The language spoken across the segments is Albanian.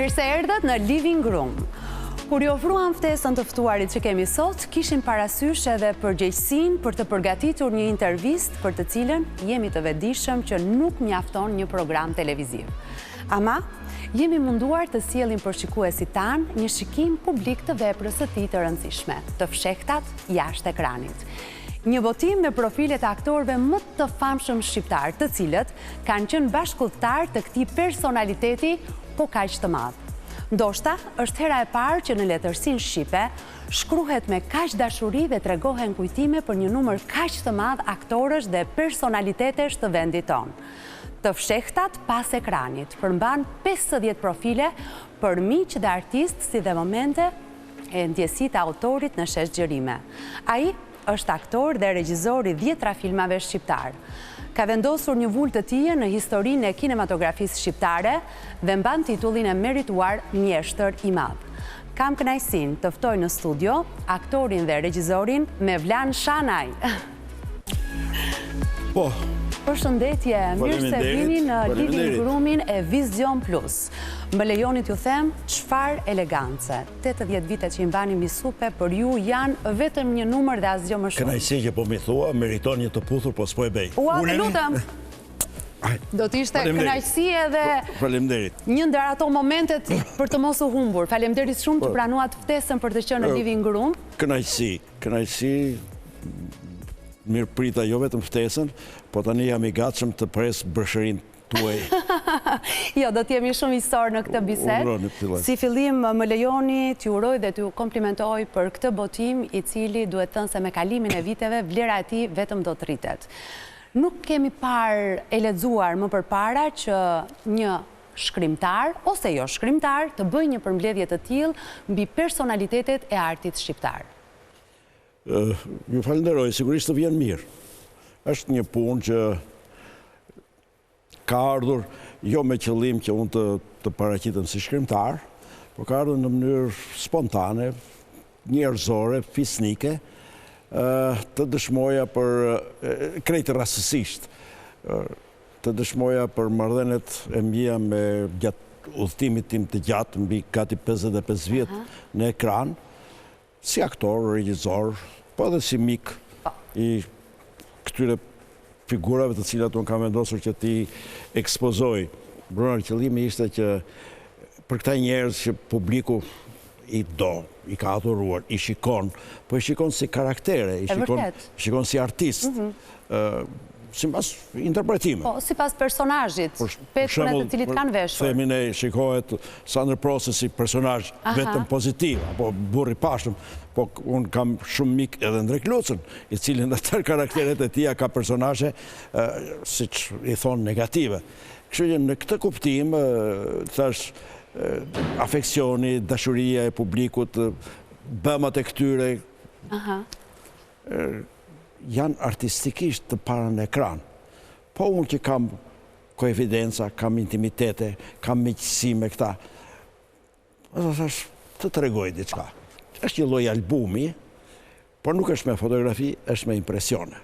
Mirë se erdhët në Living Room. Kur i ofruam ftesën të ftuarit që kemi sot, kishim parasysh edhe përgjegjësinë për të përgatitur një intervistë për të cilën jemi të vetëdijshëm që nuk mjafton një program televiziv. Ama jemi munduar të sjellim për shikuesit tanë një shikim publik të veprës së tij të rëndësishme, të fshehtat jashtë ekranit. Një botim me profilet e aktorëve më të famshëm shqiptar, të cilët kanë qenë bashkëkombëtar të këtij personaliteti, po kaq të madh. Ndoshta është hera e parë që në letërsinë shqipe shkruhet me kaq dashuri dhe tregohen kujtime për një numër kaq të madh aktorësh dhe personalitetesh të vendit tonë. Të fshehtat pas ekranit përmban 50 profile për miq dhe artistë, si dhe momente e ndjesitë e autorit në sheshgjërime. Ai është aktor dhe regjizor i 10 filmave shqiptar. Ka vendosur një vulë të tij në historinë e kinematografisë shqiptare dhe mban titullin e merituar mjeshtër i madh. Kam kënaqësinë të ftoj në studio aktorin dhe regjizorin Mevlan Shanaj. Po. Përshëndetje, mirë se vini në Living Roomin e Vision Plus. Më lejoni t'ju them çfarë elegance. 80 vite që i mbani mi supe, për ju janë vetëm një numër dhe asgjë më shumë. Kënaqësi që po mi thua, meriton një të puthur, po s'po e bëj. Ua, të lutem. Do të ishte kënaqësi edhe faleminderit. Një ndër ato momentet për të mos u humbur. Faleminderit shumë që pranuat ftesën për të qenë në Living Room. Kënaqësi. Mirë prita jo vetëm ftesën, po tani jam i gatshëm të pres brëshërinë tuaj. Jo, do t'jemi shumë isor në këtë bisedë. Si fillim më lejoni t'ju uroj dhe t'ju komplimentoj për këtë botim, i cili duhet thënë se me kalimin e viteve vlera e tij vetëm do të rritet. Nuk kemi parë e lexuar më përpara që një shkrimtar ose jo shkrimtar të bëjë një përmbledhje të tillë mbi personalitetet e artit shqiptar. Ju falenderoj, sigurisht të vjen mirë. Është një punë që ka ardhur jo me qëllim që unë të paraqitem si shkrimtar, por ka ardhur në mënyrë spontane, njerëzore, fisnike, të dëshmoja për krejtë rastësisht, të dëshmoja për marrëdhëniet e mia me gjatë udhëtimit tim të gjatë mbi gati 55 vjet në ekran, si aktor, regjizor, po edhe si mik i këtyre figurave të cilat unë kam vendosur që ti ekspozoj. Brunor, qëllimi ishte që për këta njerëz që publiku i do, i ka adhuruar, i shikon, po i shikon si karaktere, i shikon si artist, si pas interpretime. Po, si pas personazhit, peshkune të cilit kanë veshur. Themi ne shikohet Sandra Proce si personazh vetëm pozitiv, apo burri pashëm, po unë kam shumë mik edhe Ndrek Lucën, i cili në tërë karakteret e tia ka personazhe, siç i thonë, negative. Kështu që në këtë kuptim, thash, afeksioni, dashuria e publikut, bëmat e këtyre, janë artistikisht të para në ekran. Po unë që kam koevidenca, kam intimitete, kam miqësi me këta, të tregoj diçka. Është një lloj albumi, por nuk është me fotografi, është me impresione.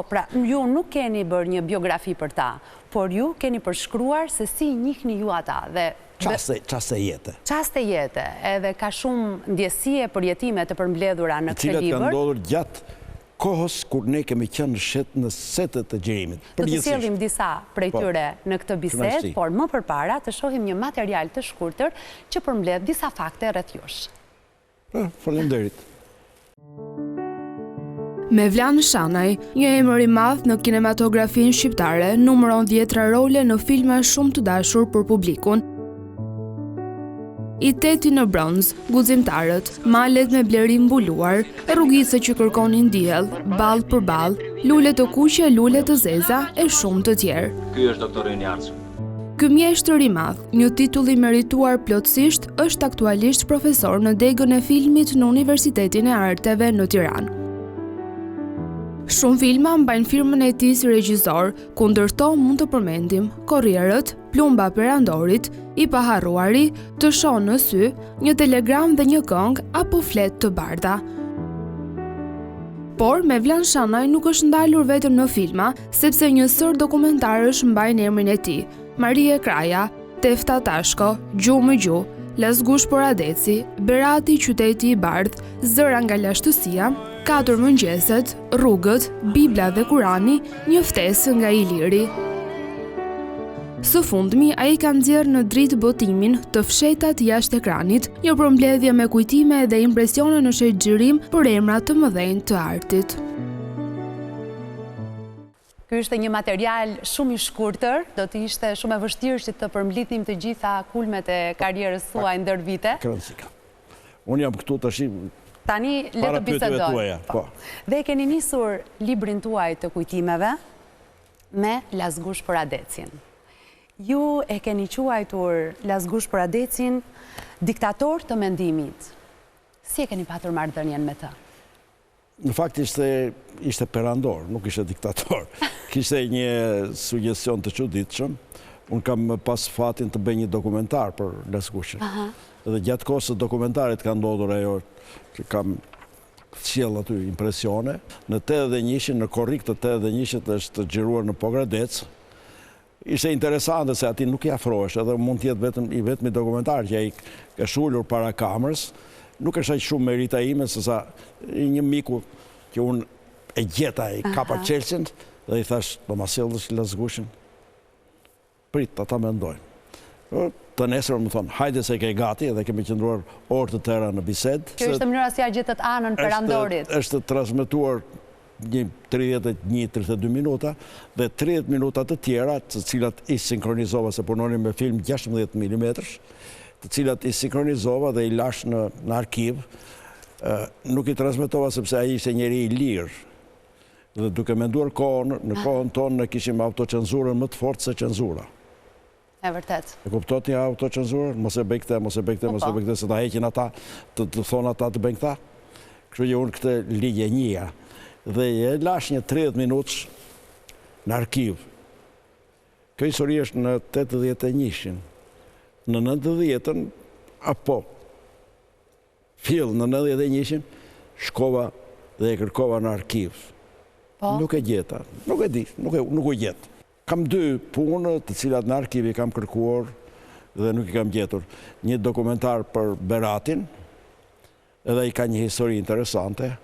Pra, ju nuk keni bërë një biografi për ta, por ju keni përshkruar se si njihni ju ata dhe Qaste jete. Qaste jete, edhe ka shumë ndjesie për jetime të përmbledhura në këtë libër. Cilat kanë ndodhur gjatë kohës kur ne kemi qenë në setet të gjirimit. Do të sjellim disa prej tyre në këtë bisedë, por më përpara të shohim një material të shkurtër që përmbledh disa fakte rreth jush. Faleminderit. Mevlan Shanaj, një emër i madh në kinematografinë shqiptare, numëron 10 role në filma shumë të dashur për publikun. I teti në bronz, Guximtarët, Malet me blerim mbuluar, Rrugica që kërkonin diell, Ball për ball, Lule të kuqe, Lule të zeza e shumë të tjerë. Ky është doktor Arcu. Ky mjeshtër i madh, një titull i merituar plotësisht, është aktualisht profesor në degën e filmit në Universitetin e Arteve në Tiranë. Shumë filma mbajnë firmën e tij si regjisor, ku ndërto mund të përmendim Korrierët, Plumba perandorit, I paharruari, Të shoh në sy, Një telegram dhe një këngë apo Flet të bardha. Por Mevlan Shanaj nuk është ndalur vetëm në filma, sepse një sër dokumentarësh mbajnë emrin e tij: Marie Kraja, Tefta Tashko, Gjuhë më gjuhë, Lazgush Poradeci, Berati qyteti i bardh, Zëra nga lashtësia, 4 mëngjeset, Rrugët, Bibla dhe Kurani, një ftesë nga Iliri. Së fundmi, ai ka nxjerrë në dritë botimin të fshetat jashtë ekranit, një përmbledhje me kujtime dhe impresione në shërgjërim për emra të mëdhenj të artit. Ky ishte një material shumë i shkurtër, do të ishte shumë e vështirë që të përmbledhim të gjitha kulmet e karrierës suaj ndër vite. Krasika. Unë jam këtu tash. Tani le të bisedojmë. Dhe keni nisur librin tuaj të kujtimeve me Lazgush Poradecin. Ju e keni quajtur Lazgush Poradecin diktator të mendimit. Si e keni patur marrëdhënien me të? Në fakt ishte perandor, nuk ishte diktator. Kishte një sugjestion të çuditshëm. Unë kam pas fatin të bëj një dokumentar për Lazgushin. Dhe gjatë kohës së dokumentarit ka ndodhur ajo që kam sjell aty impresione. Në 81-shin, në korrik të 81-shit është xhiruar në Pogradec. Ishte interesante se ati nuk i afrohesh, edhe mund t'jetë vetëm i dokumentar që ai ka shulur para kamerës. Nuk është aq shumë merita ime, sesa një miku që unë e gjeta i kapa Chelsin dhe i thash, do ma sjellësh Lazgushin? Prit, ata mendojnë. Të nesër më thonë, hajde se ke gati, dhe kemi qëndruar orë të tëra në bisedë. Kjo është mënyra si a gjetët anën perandorit. Është transmetuar një 31-32 minuta dhe 30 minuta të tjera, të cilat i sinkronizova, se punonim me film 16 mm, të cilat i sinkronizova dhe i lash në arkiv. Nuk i transmetova sepse ai ishte njeri i lirë. Dhe duke menduar në kohën tonë ne kishim autocenzurën më të fortë se cenzura. E vërtet. E kuptot një autocenzurën? Mos e bëj këtë, mos e bëj këtë, se ta heqin ata, të thonë ata të bëjnë këta. Kështu që unë këtë ligje njëja. Dhe e lash një 30 minutës në arkiv. Kjo histori është në 81-shin. Në 90-ën, apo fill në 91-shin, shkova dhe e kërkova në arkiv. Nuk e gjeta, nuk e di, nuk u gjetë. Kam 2 punë të cilat në arkiv i kam kërkuar dhe nuk i kam gjetur. Një dokumentar për Beratin, edhe i ka një histori interesante.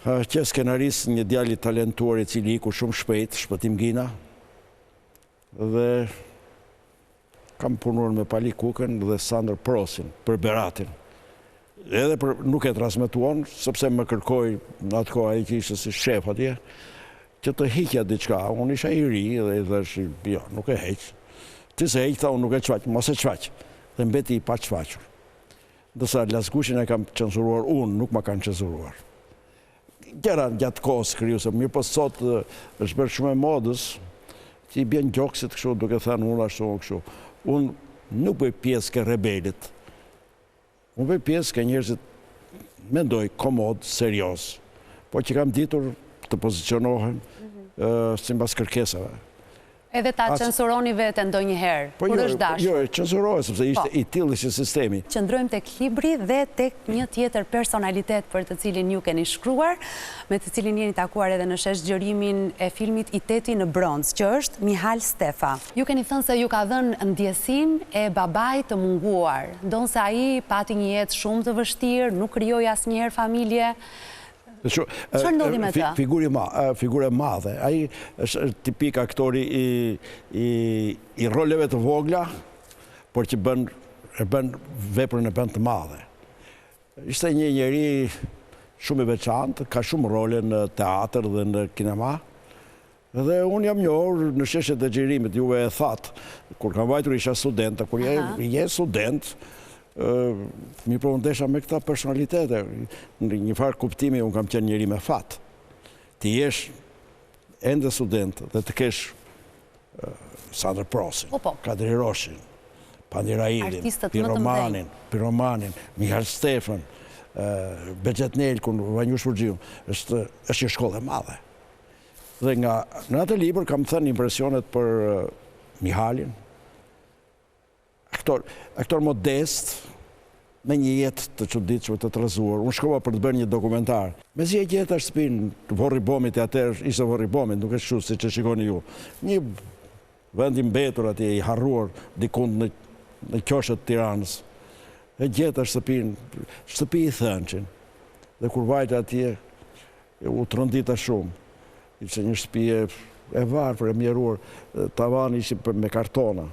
Që skenaris një djali talentuar i cili iku shumë shpejt, Shpëtim Gina, dhe kam punuar me Pali Kukën dhe Sandër Prosin për Beratin. Edhe nuk e transmetuan, sepse më kërkoj në atë kohë ai që ishte si shef atje, që të hiqja diçka. Unë isha i ri dhe i thash, jo, nuk e heq. Ti se heq, tha, unë nuk e qfaq, mos e qfaq. Dhe mbeti i pa qfaqur. Ndërsa Lazgushin e kam censuruar unë, nuk ma kanë censuruar. Gjera gjatë kohës kriju, se mirë po sot është bërë shumë e modës, që i bjen gjokësit kështu, duke thënë unë ashtu kështu. Unë nuk bëj pjesë ke rebelit. Unë bëj pjesë ke njerëzit mendoj komod, serios, po që kam ditur të pozicionohem sipas kërkesave. Edhe ta censuroni vete ndonjëherë, kur është dashur. Jo, censurohet, sepse ishte i tillë ishte sistemi. Qëndrojmë tek libri dhe tek një tjetër personalitet për të cilin ju keni shkruar, me të cilin jeni takuar edhe në sheshgjërimin e filmit I Teti në bronz, që është Mihal Stefa. Ju keni thënë se ju ka dhënë ndjesinë e babait të munguar, ndonse ai pati një jetë shumë të vështirë, nuk krijoi asnjëherë familje. Çfarë ndodhi me ta? Figurë e madhe. Ai është tipik aktori i roleve të vogla, por që bën veprën e bën të madhe. Ishte një njeri shumë I veçantë, ka shumë role në teatr dhe në kinema. Dhe unë jam njohur në sheshet e xhirimit, juve e thatë, kur kam vajtur isha student, kur je student, mi përmëndesha me këta personalitete. Në një farë kuptimi, unë kam qenë njeri me fatë. Ti jesh ende student dhe të kesh Sandër Prosin, Kadri Roshin, Pandira Ilin, Piromanin, Mihal Stefan, Begjet Nelkun, Vanjush Furgjiu, është një shkollë e madhe. Dhe nga në atë libër kam thënë impresionet për Mihalin, aktor modest, me një jetë të çuditshme të trazuar. Unë shkova për të bërë një dokumentar. Mezi e gjeta shtëpinë të Vorribomit, atëherë ishte Vorribomit, nuk është kështu siç e shikoni ju. Një vend I mbetur atje, I harruar dikund në në qoshet Tiranës. E gjeta shtëpi i Thënqin. Dhe kur vajta atje, u trondita shumë. Ishte një shtëpi e varfër, e mjeruar, tavani ishte me kartona.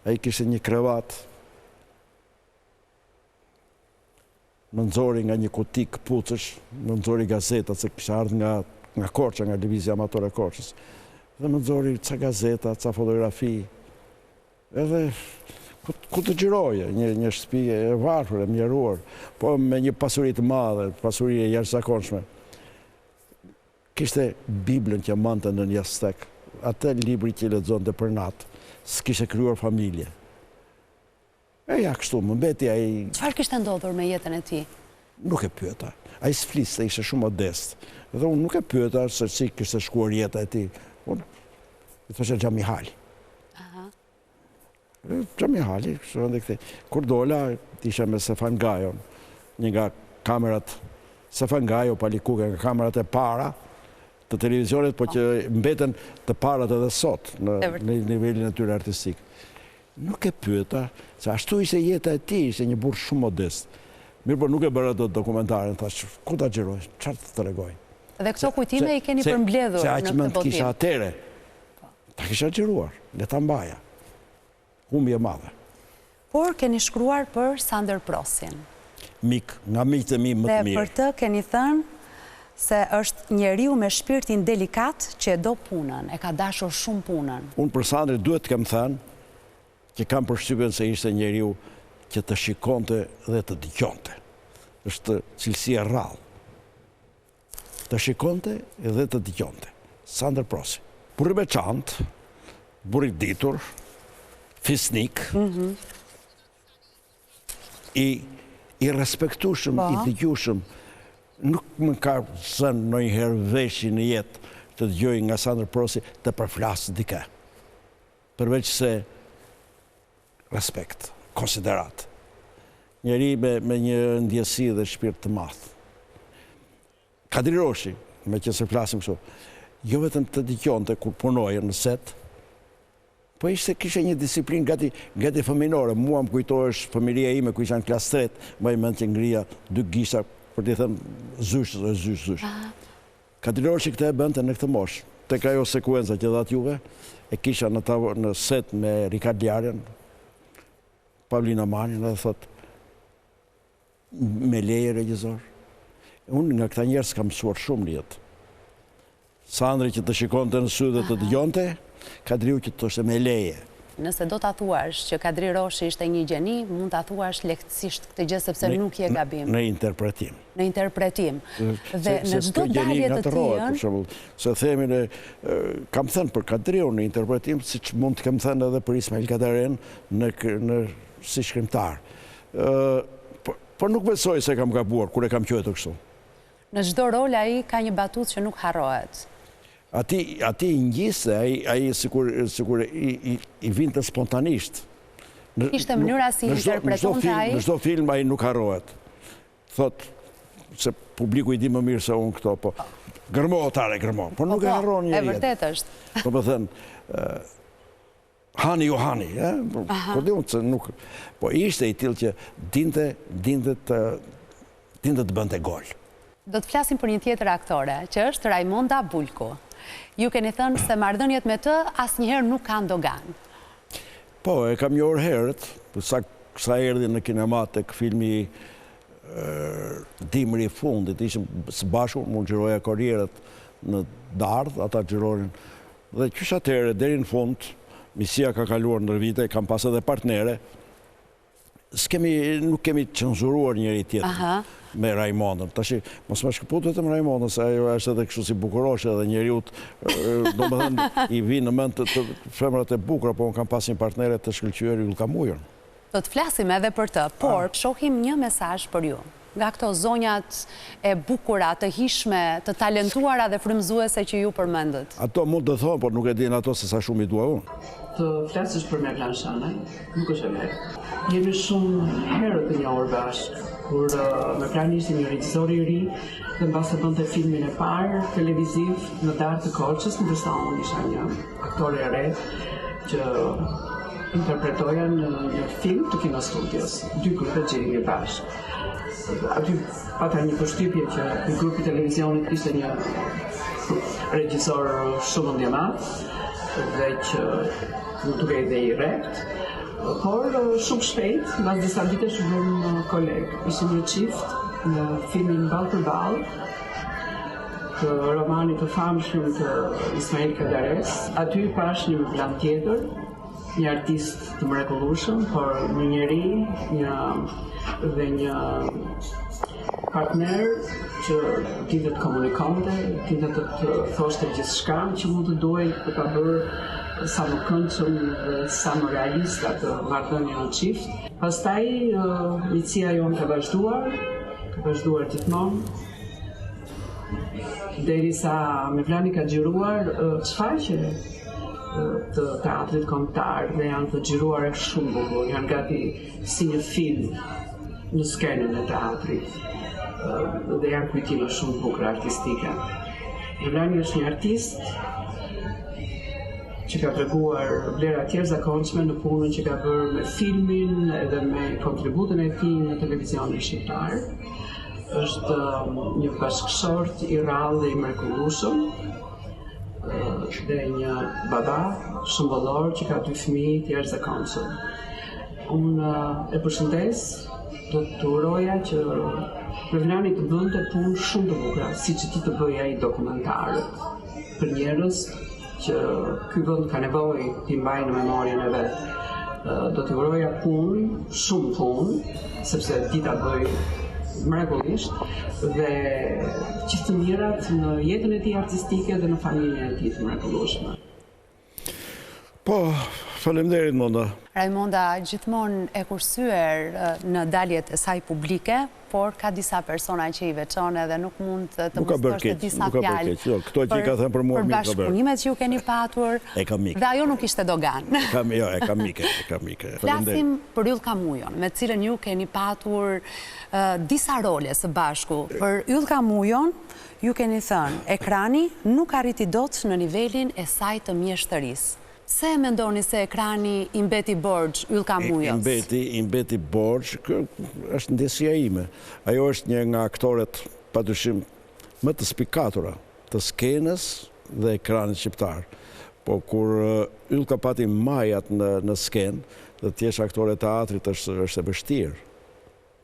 Ai kishte një krevat, më nxori nga një kuti këpucësh, më nxori gazetat, se kisha ardhur nga Korça, nga Lëvizja Amatore e Korçës. Dhe më nxori ca gazeta, ca fotografi. Edhe ku të gjiroje, një shtëpi e varfër, e mjeruar, po me një pasuri të madhe, pasuri e jashtëzakonshme. Kishte Biblën që mante në një stek, atë libri që lexonte për natë, s'kishte krijuar familje. E ja kështu, më mbeti ai... Çfarë kishte ndodhur me jetën e tij? Nuk e pyeta. Ai s'fliste, ishte shumë modest. Dhe unë nuk e pyeta se si kishte shkuar jeta e tij. Unë i thosha Xhamihali. Xhamihali, kur dola, isha me Stefan Gajon, një nga kamerat, Stefan Gajo, Palikuke, nga kamerat e para të televizionit, po që mbeten të parat edhe sot në nivelin e tyre artistik. Nuk e pyeta, se ashtu ishte jeta e tij, ishte një burr shumë modest. Mirë, por nuk e bëra dot dokumentarin, thash, ku ta xhiroj, çfarë të tregoj? Dhe këto kujtime i keni përmbledhur në këtë botim. Se aq mend kisha atere, ta kisha xhiruar, le ta mbaja. Humbje madhe. Por keni shkruar për Sander Prosin. Mik, nga miqtë e mi më të mirë. Dhe për të keni thënë se është njeriu me shpirtin delikat që e do punën, e ka dashur shumë punën. Unë për Sander duhet të kem thënë që kam përshtypjen se ishte njeriu që të shikonte dhe të dëgjonte. Është cilësia e rrallë. Të shikonte dhe të dëgjonte. Sander Prosi. Burri veçantë, burri ditur, fisnik, i respektueshëm, i dëgjueshëm. Nuk më ka zënë ndonjëherë veshi në jetë të dëgjoj nga Sander Prosi të përflasë dikë. Përveç se respekt, konsiderat. Njeri me një ndjesi dhe shpirt të madh. Kadri Roshi, me që se flasim kështu, jo vetëm të dëgjonte kur punoje në set, po kishe një disiplinë gati fëminore. Mua më kujtohesh familja ime ku isha në klasë 3, më i mend që ngrija 2 gisha për t'i thënë zysh. Kadri Roshi këtë e bënte në këtë moshë. Tek ajo sekuenca që dhat juve, e kisha në set me Rikard Ljarën, Pavlina Manin, dhe thot, me leje regjizor. Unë nga këta njerëz kam mësuar shumë në jetë. Sandri që të shikonte në sy dhe të dëgjonte, Kadriu që të thoshte me leje. Nëse do ta thuash që Kadri Roshi ishte një gjeni, mund ta thuash lehtësisht këtë gjë sepse nuk je gabim. Në interpretim. Në interpretim. Dhe në çdo dalje të tij, se themin kam thënë për Kadriu në interpretim, siç mund të kem thënë edhe për Ismail Kadaren në si shkrimtar. Por nuk besoj se kam gabuar kur e kam quajtur kështu. Në çdo rol ai ka një batutë që nuk harrohet. Ati i ngjiste, ai sikur i vinte spontanisht. Ishte mënyra si interpretonte ai. Në çdo film ai nuk harrohet. Thot se publiku i di më mirë se unë këto, po gërmo, por nuk e harron njëri. E vërtet është. Po më thënë, hani Johani, po di unë se nuk, po ishte i tillë që dinte të bënte gol. Do të flasim për një tjetër aktore, që është Raimonda Bulku. Ju keni thënë se marrëdhëniet me të asnjëherë nuk kanë dogan. Po, e kam njohur herët, sa erdhi në kinema tek filmi Dimri i fundit, ishim së bashku, mund xhiroja korrierët në Dardh, ata xhironin. Dhe qysh atëherë deri në fund, misia ka kaluar ndër vite, kam pas edhe partnere. Nuk kemi cenzuruar njëri tjetrin me Raimondën. Tashi, mos më shkëput vetëm Raimondën, se ajo është edhe kështu si bukuroshe edhe njeriut, do më thënë, i vinë në mend të femrat e bukura, po unë kam pas një partnere të shkëlqyer Yll Kamujën. Do të flasim edhe për të, por shohim një mesazh për ju. Nga këto zonjat e bukura, të hishme, të talentuara dhe frymëzuese që ju përmendët. Ato mund të thonë, por nuk e din ato se sa shumë i dua unë. Të flasësh për Merlan Shanaj, nuk është e mirë. Jemi shumë herë të njohur bashkë, kur Merlan ishte një regjisor i ri dhe mbase bënte filmin e parë televiziv në Darë të Korçës, ndërsa unë isha një aktore e re që interpretoja në një film të kinostudios, 2 grupe gjeni bashkë. Aty pata një përshtypje që në grupi televizionit ishte një regjisor shumë ndjemat dhe që nuk duke dhe i rekt, por shumë shpejt, mbas disa vitesh u bëm kolegë. Ishim një çift në filmin Ball për Ball, të romanit të famshëm të Ismail Kadares. Aty pash një plan tjetër, një artist të mrekullueshëm, por një njeri, dhe një partner që tinte të komunikonte, tinte të thoshte gjithçka që mund të duhej për ta bërë sa më këndshëm dhe sa më realiste atë marrëdhënie në çift. Pastaj miqësia jonë ka vazhduar gjithmonë, derisa Mevlani ka xhiruar shfaqje të teatrit kombëtar dhe janë të xhiruara shumë bukur, janë gati si një film në skenën e teatrit dhe janë kujtime shumë bukura artistike. Mevlani është një artist që ka treguar vlera të jashtëzakonshme në punën që ka bërë me filmin edhe me kontributin e tij në televizionin shqiptar. Është një bashkëshort i rrallë dhe i mrekullueshëm dhe një baba shëmbullor që ka 2 fëmijë të jashtëzakonshëm. Unë e përshëndes, do të uroja që Mevlani të bënte punë shumë të bukura, siç ti të bëj ai dokumentarët për njerëz që ky vend ka nevojë t'i mbajë në memorien e vet. Do t'i uroja punë, shumë punë, sepse ti ta bëj mrekullisht dhe gjithë të mirat në jetën e tij artistike dhe në familjen e tij të mrekullueshme. Po, faleminderit Monda. Raimonda gjithmonë e kursyer në daljet e saj publike, por ka disa persona që i veçon edhe nuk mund të moshtosh disa fjalë. Këto që i ka thënë për mua për bashkëpunimet që ju keni patur. Dhe ajo nuk ishte dogan. E ka mike. Flasim për Yll Kamujon, me cilën ju keni patur disa role së bashku. Për Yll Kamujon ju keni thënë, ekrani nuk arriti dot në nivelin e saj të mjeshtërisë. Se mendoni se ekrani i mbeti borxh Yll Kamujos? I mbeti borxh, është ndjesia ime. Ajo është një nga aktoret padyshim më të spikatura të skenës dhe ekranit shqiptar. Po kur Yll ka pati majat në skenë, dhe të jesh aktore teatrit është e vështirë.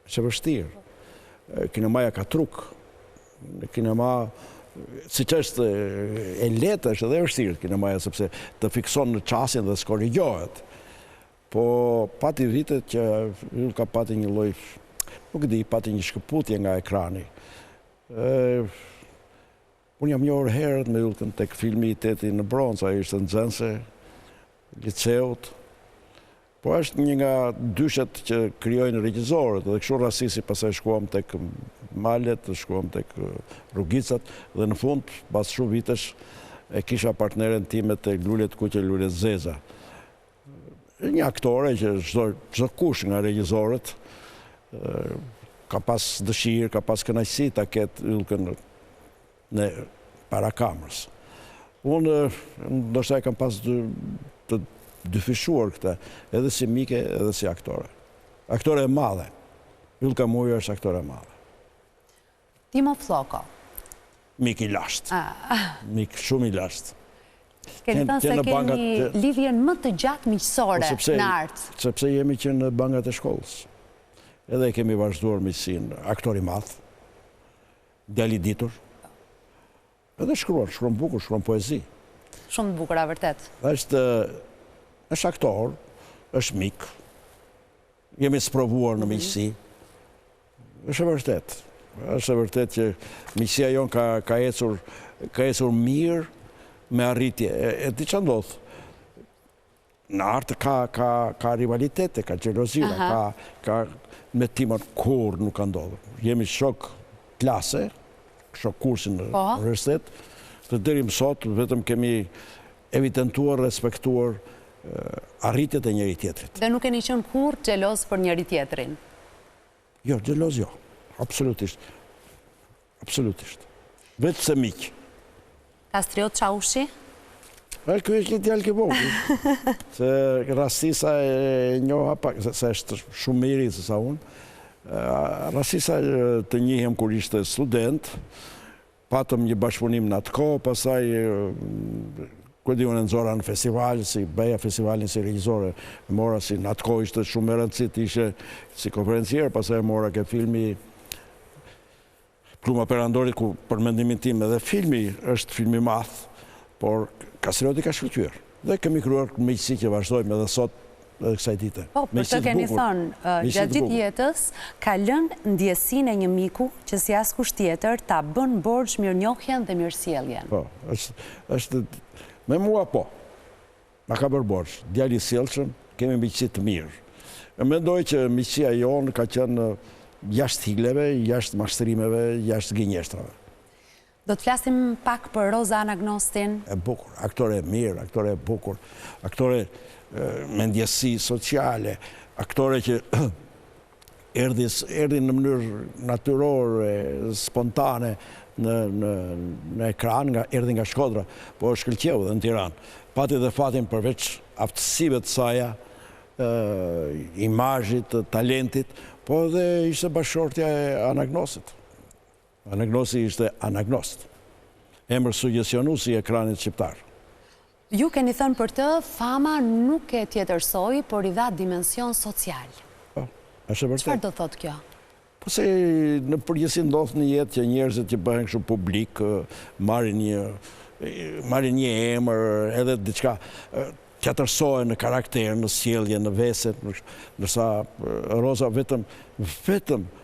Është e vështirë. Kinemaja ka truk. Kinema si që është e letë, është edhe e vështirë kinemaja, sepse të fikson në qasin dhe s'korrigjohet. Po pati vitet që Yll ka pati një lloj, nuk di, pati një shkëputje nga ekrani. Unë jam njohur herët me Yllën tek filmi i Teti në bronz, ai ishte nxënëse liceut. Po është një nga dyshet që krijojnë regjisorët, dhe kështu rastisi pastaj shkuam tek malet, shkuam tek rrugicat, dhe në fund, pas shumë vitesh, e kisha partneren time tek Lulet Kuqe, Lulet Zeza. Një aktore që çdo kush nga regjisorët ka pas dëshirë, ka pas kënaqësi ta ketë Yllën në para kamerës. Unë ndoshta e kam pas të dyfishuar këtë, edhe si mike, edhe si aktore. Aktore e madhe. Yll Kamujo është aktore e madhe. Timo Floko. Mik i lashtë. Mik shumë i lashtë. Keni thënë se keni lidhjen më të gjatë miqësore në art. Sepse jemi që në bangat e shkollës. Edhe kemi vazhduar miqësinë. Aktor i madh, djali i ditur. Edhe shkruan bukur, shkruan poezi. Shumë bukur, vërtet. Është aktor, është mik, jemi sprovuar në miqësi, është e vërtet që miqësia jonë ka ecur mirë me arritje. E di që ndodhë, në artë ka rivalitete, ka gjelozira, ka me Timon kur nuk ka ndodhë. Jemi shok klase, shok kursin në universitet, të deri më sot vetëm kemi evidentuar, respektuar arritjet e njëri tjetrit. Dhe nuk keni qenë kur xheloz për njëri tjetrin? Jo, xheloz jo. Absolutisht. Vetë se miq. Kastriot Çaushi? Kjo është një djalë ke vogël. Se Rastisa e njoha pak, se është shumë më i ri se sa unë. Rastisa të njihem kur ishte student, patëm një bashkëpunim në atë kohë, pastaj kërdi unë nëzora në festival, si bëja festivalin si regjizore, mora si në atë kohë ishte shumë e rëndësit, ishe si konferencier, pastaj mora ke filmi Pluma Perandorit, ku për mendimin tim edhe filmi është filmi madh, por Kastrioti ka shkëlqyer. Dhe kemi krijuar miqësi që vazhdojmë edhe sot edhe kësaj dite. Po, për të keni thënë, gjatë gjithë jetës, ka lënë ndjesinë e një miku që si askush tjetër ta bën borxh mirënjohjen dhe mirësjelljen. Po, është me mua po. Na ka bërë borxh, djali i sjellshëm, kemi miqësi të mirë. E mendoj që miqësia jonë ka qenë jashtë higleve, jashtë mashtrimeve, jashtë gënjeshtrave. Do të flasim pak për Roza Anagnostin. E bukur, aktore e mirë, aktore e bukur, aktore me ndjesi sociale, aktore që erdhi në mënyrë natyrore, spontane në ekran, erdhi nga Shkodra, po shkëlqeu dhe në Tiranë. Pati dhe fatin përveç aftësive të saja, imazhit, talentit, po dhe ishte bashkëshortja e Anagnosit. Anagnosi ishte Anagnost, emër suggestionues i ekranit shqiptar. Ju keni thënë për të, fama nuk e tjetërsoi, por i dha dimension social. Po, është e vërtetë. Çfarë do thotë kjo? Po se në përgjithësi ndodh në jetë që njerëzit që bëhen kështu publik, marrin një emër, edhe diçka qatërsohen në karakter, në sjellje, në veset, ndërsa Roza vetëm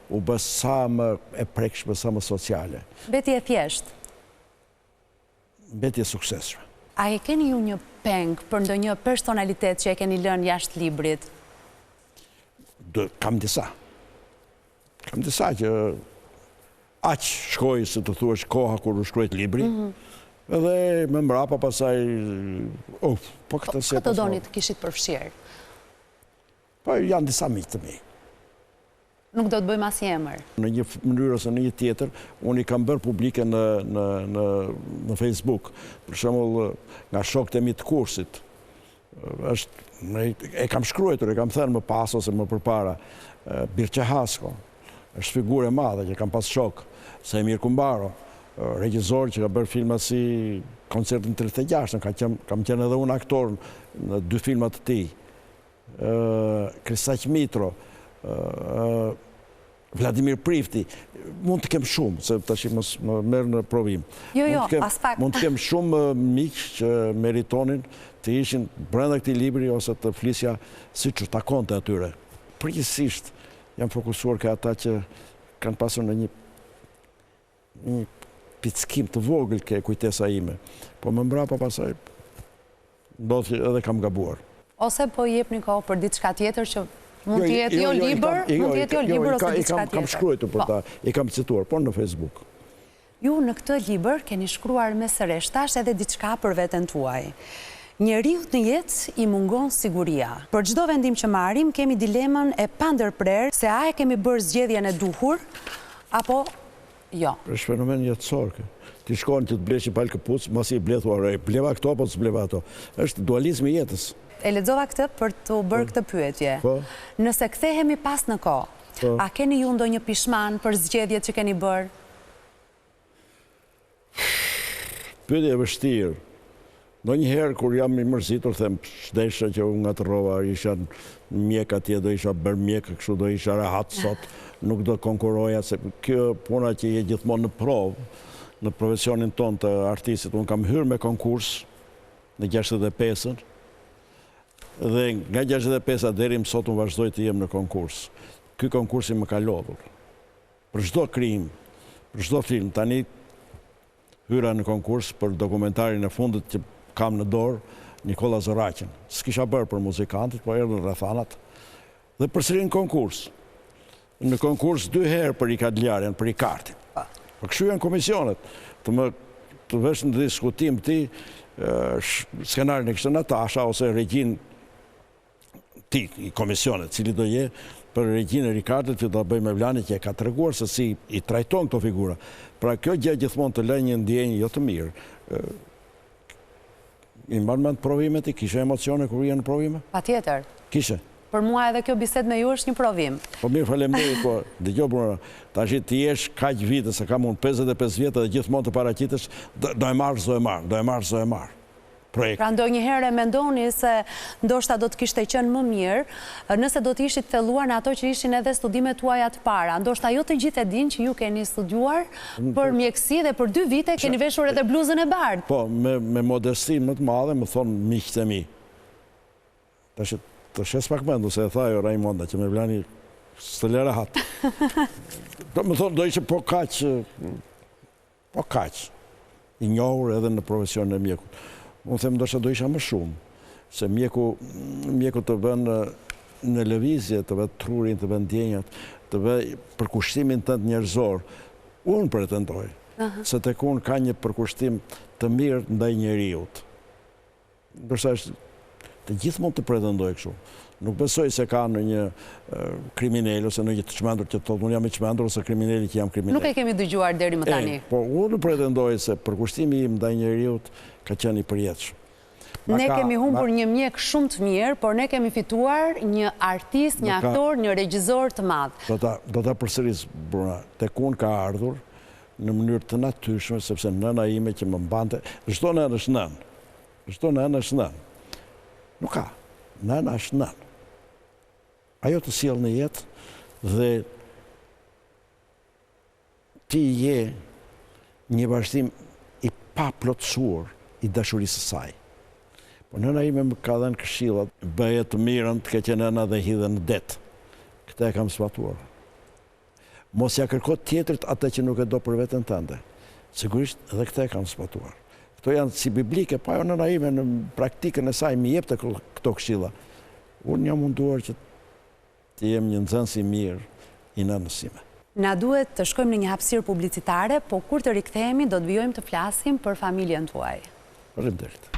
u bë sa më e prekshme, sa më sociale. Mbeti e thjesht. Mbeti e suksesshme. A e keni ju një peng për ndonjë personalitet që e keni lënë jashtë librit? Kam disa. Kam disa që aq shkoi, se të thuash, koha kur u shkruajt libri, edhe me mbrapa pasaj, po këtë se... Këtë doni të kishit përfshirë? Po janë disa miq të mi. Nuk do të bëjmë asnjë emër? Në një mënyrë ose në një tjetër, unë i kam bërë publike në Facebook. Për shembull, nga shokët e mi të kursit. E kam shkruar, e kam thënë më pas ose më përpara, Birqe Hasko, është figurë e madhe që kam pas shok, Semir Kumbaro, regjizor që ka bërë filma si Koncertin 36, kam qenë edhe unë aktor në 2 filmat të tij. Krisaq Mitro, Vladimir Prifti, mund të kem shumë, se tash më merr në provim. As pak. Mund të kem shumë miq që meritonin të ishin brenda këtij libri ose të flisja siç u takonte atyre. Përgjithsisht jam fokusuar ka ata që kanë pasur në një pickim të vogël ke kujtesa ime. Po më mbrapa pasaj ndodh që edhe kam gabuar. Ose po jepni kohë për diçka tjetër që mund të jetë jo libër, mund të jetë jo libër ose diçka tjetër. Kam shkruar për ta, i kam cituar, por në Facebook. Ju në këtë libër keni shkruar me sëresh tash edhe diçka për veten tuaj. Njeriut në jetë i mungon siguria. Për çdo vendim që marrim, kemi dilemën e pandërprer se a e kemi bërë zgjedhjen e duhur, apo jo. Është fenomen jetësor. Ti shkon që të blesh një palë këpucë, mos i blethuar, bleva këto apo të bleva ato. Është dualizmi i jetës. E lexova këtë për të bërë këtë pyetje. Nëse kthehemi pas në kohë, a keni ju ndonjë pishman për zgjedhjet që keni bërë? Pyetje e vështirë. Ndonjëherë kur jam i mërzitur, them shdesha që unë ngatërrova, isha mjek atje, do isha bërë mjek, kështu do isha rehat sot, nuk do konkuroja, se kjo puna që je gjithmonë në provë, në profesionin ton të artistit, unë kam hyrë me konkurs në 65-ën, dhe nga 65-a deri më sot unë vazhdoj të jem në konkurs. Ky konkursi më ka lodhur. Për çdo krim, për çdo film, tani hyra në konkurs për dokumentarin e fundit që kam në dorë, Nikola Zoraqin. S'kisha bërë për muzikantit, po erdhën rrethanat. Dhe përsëri në konkurs. Në konkurs 2 herë për Ikadljarën, për Ikartin. Po kështu janë komisionet. Të vesh në diskutim ti, skenarin e kështë Natasha, ose regjin ti, i komisionet, cili do je, për regjinë e Rikardit, që do bëj me Vlani që e ka treguar se si i trajton këto figura. Pra kjo gjë gjithmonë të lë një ndjenjë jo të mirë. I mban mend provimet, kishe emocione kur vjen në provime? Patjetër. Kishe. Për mua edhe kjo bisedë me ju është një provim. Po mirë, faleminderit, po dëgjoj burra, tash ti jesh kaq vite se kam unë 55 vjet dhe gjithmonë të paraqitesh, do e marr. Projekt. Pra ndonjëherë mendoni se ndoshta do të kishte qenë më mirë nëse do të ishit thelluar në ato që ishin edhe studimet tuaja të para. Ndoshta jo të gjithë e dinë që ju keni studiuar për mjekësi dhe për 2 vite keni veshur edhe bluzën e bardhë. Po, me modesti më të madhe më thonë miqtë e mi. Tash të shes pak mendu se e tha jo Raimonda që me blani së lera hatë. Më thonë do ishe po kaq i njohur edhe në profesion e mjekut. Unë them ndoshta do isha më shumë, se mjeku të bën në lëvizje, të bën trurin, të bën ndjenjat, të bën përkushtimin tënd njerëzor. Unë pretendoj se tek unë ka një përkushtim të mirë ndaj njeriut. Ndërsa të gjithë mund të pretendoj kështu. Nuk besoj se ka në një kriminal ose në një të çmendur që thotë unë jam i çmendur ose kriminali që jam kriminal. Nuk e kemi dëgjuar deri më tani. Po unë pretendoj se përkushtimi im ndaj njeriut ka qenë i përjetshëm. Ne kemi humbur një mjek shumë të mirë, por ne kemi fituar një artist, një aktor, një regjizor të madh. Do ta përsëris Bruna, tek unë ka ardhur në mënyrë të natyrshme sepse nëna ime që më mbante, çdo nënë është nën. Çdo nënë është nën. Nuk ka. Nëna është nën. Ajo të sjell në jetë dhe ti je një vazhdim i paplotësuar i dashurisë së saj. Po nëna ime më ka dhënë këshillat, bëje të mirën, të keqe nëna dhe hidhe në det. Këtë e kam zbatuar. Mos ja kërko tjetrit atë që nuk e do për veten tënde. Sigurisht edhe këtë e kam zbatuar. Këto janë si biblike, pa jo nëna ime në praktikën e saj më jepte këto këshilla. Unë jam munduar që të jem një nxënës i mirë i nënës sime. Na duhet të shkojmë në një hapësirë publicitare, po kur të rikthehemi do të vijojmë të flasim për familjen tuaj. Faleminderit.